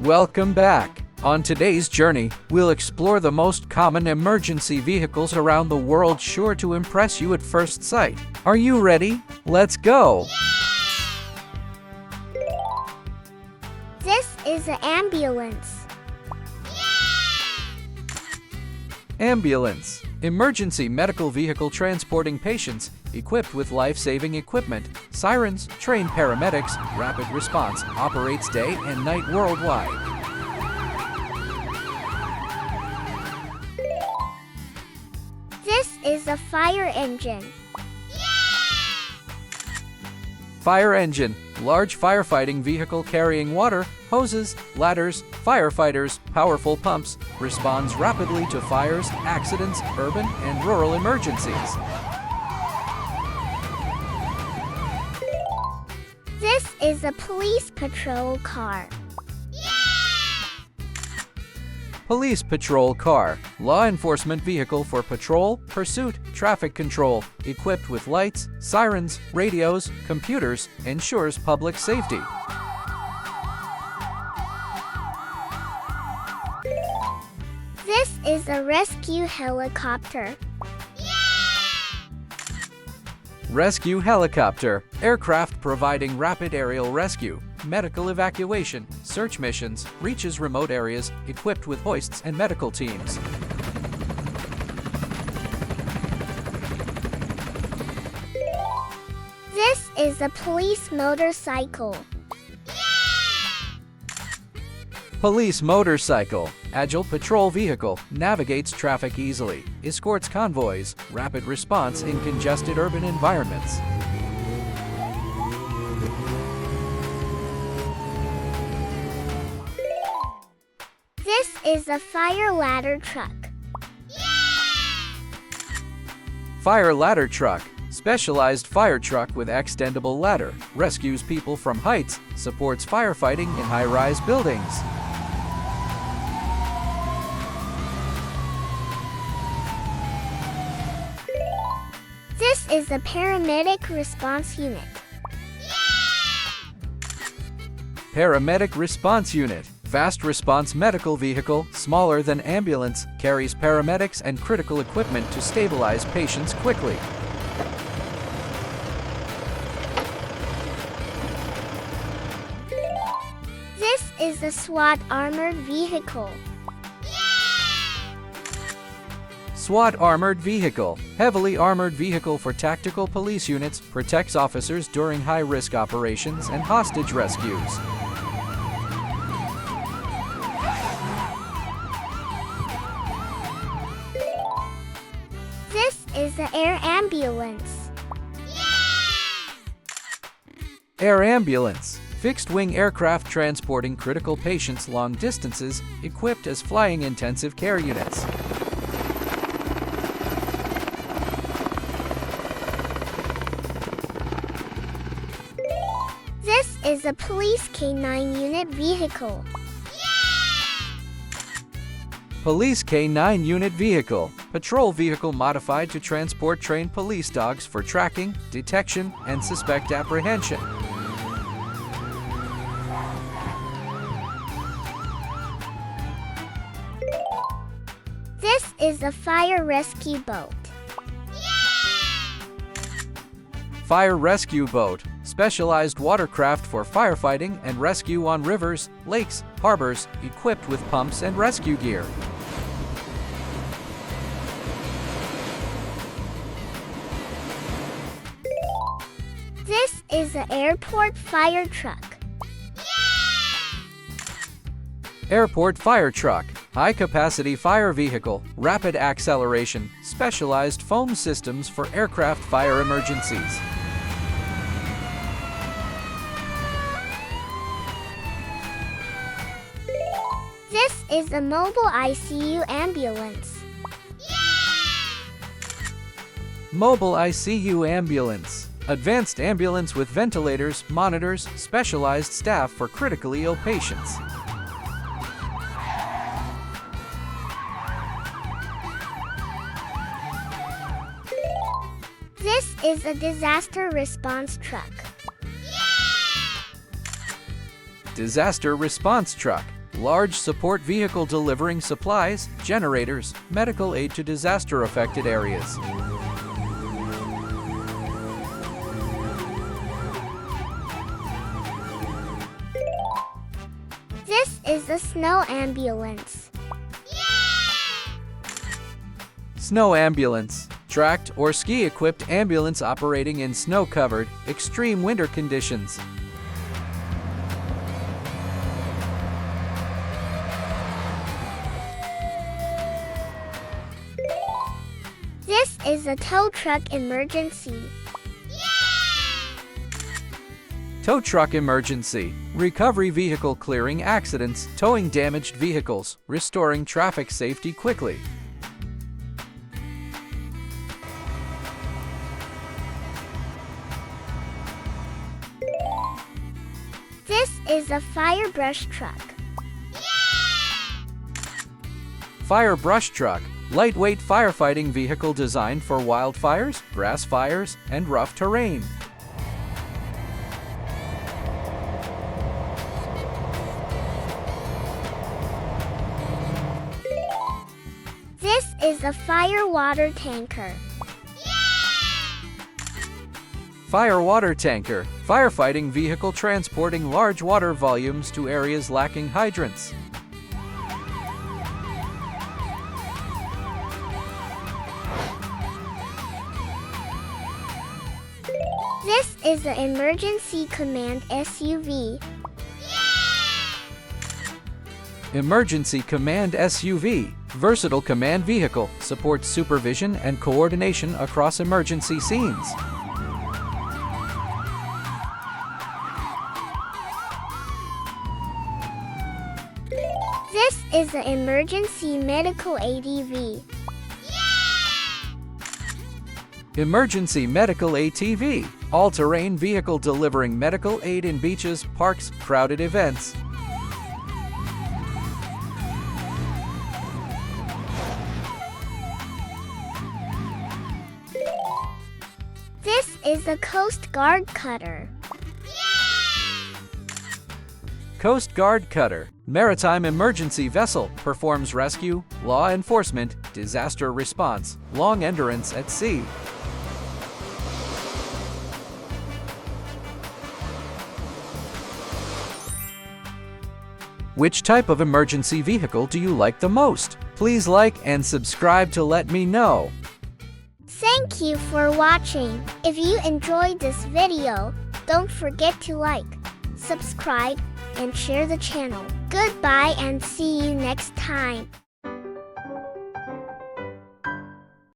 Welcome back. On today's journey, we'll explore the most common emergency vehicles around the world, sure to impress you at first sight. Are you ready? Let's go! This is an ambulance. Ambulance. Emergency medical vehicle transporting patients, equipped with life-saving equipment, sirens, trained paramedics, rapid response, operates day and night worldwide. This is a fire engine. Fire engine. Large firefighting vehicle carrying water, hoses, ladders, firefighters, powerful pumps, responds rapidly to fires, accidents, urban and rural emergencies. This is a police patrol car. Police patrol car. Law enforcement vehicle for patrol, pursuit, traffic control, equipped with lights, sirens, radios, computers, ensures public safety. This is a rescue helicopter. Rescue helicopter. Aircraft providing rapid aerial rescue, medical evacuation, search missions, reaches remote areas, equipped with hoists and medical teams. This is a police motorcycle. Police motorcycle. Agile patrol vehicle, navigates traffic easily, escorts convoys, rapid response in congested urban environments. This is a fire ladder truck. Fire ladder truck. Specialized fire truck with extendable ladder, rescues people from heights, supports firefighting in high-rise buildings. This is a paramedic response unit. Paramedic response unit. Fast response medical vehicle, smaller than ambulance, carries paramedics and critical equipment to stabilize patients quickly. This is a SWAT armored vehicle. SWAT armored vehicle. Heavily armored vehicle for tactical police units, protects officers during high-risk operations and hostage rescues. This is an air ambulance. Air ambulance. Fixed-wing aircraft transporting critical patients long distances, equipped as flying intensive care units. This is a police K9 unit vehicle. Police K9 unit vehicle. Patrol vehicle modified to transport trained police dogs for tracking, detection, and suspect apprehension. This is a fire rescue boat. Fire rescue boat. Specialized watercraft for firefighting and rescue on rivers, lakes, harbors, equipped with pumps and rescue gear. This is an airport fire truck. Airport fire truck. High-capacity fire vehicle, rapid acceleration, specialized foam systems for aircraft fire emergencies. This is a mobile ICU ambulance. Mobile ICU ambulance. Advanced ambulance with ventilators, monitors, specialized staff for critically ill patients. This is a disaster response truck. Disaster response truck. large support vehicle delivering supplies, generators, medical aid to disaster-affected areas. This is a snow ambulance. Snow ambulance. Tracked or ski-equipped ambulance operating in snow-covered, extreme winter conditions. This is a tow truck emergency. Tow truck emergency. Recovery vehicle clearing accidents, towing damaged vehicles, restoring traffic safety quickly. This is a fire brush truck. Fire brush truck. Lightweight firefighting vehicle designed for wildfires, grass fires, and rough terrain. This is a fire water tanker. Fire water tanker. Firefighting vehicle transporting large water volumes to areas lacking hydrants. This is an emergency command SUV. Emergency Command SUV. Versatile command vehicle. Supports supervision and coordination across emergency scenes. This is an emergency medical ATV. Emergency Medical ATV. All-terrain vehicle delivering medical aid in beaches, parks, crowded events. This is a Coast Guard cutter. Coast Guard cutter. Maritime emergency vessel. Performs rescue, law enforcement, disaster response, long endurance at sea. Which type of emergency vehicle do you like the most? Please like and subscribe to let me know. Thank you for watching. If you enjoyed this video, don't forget to like, subscribe, and share the channel. Goodbye and see you next time.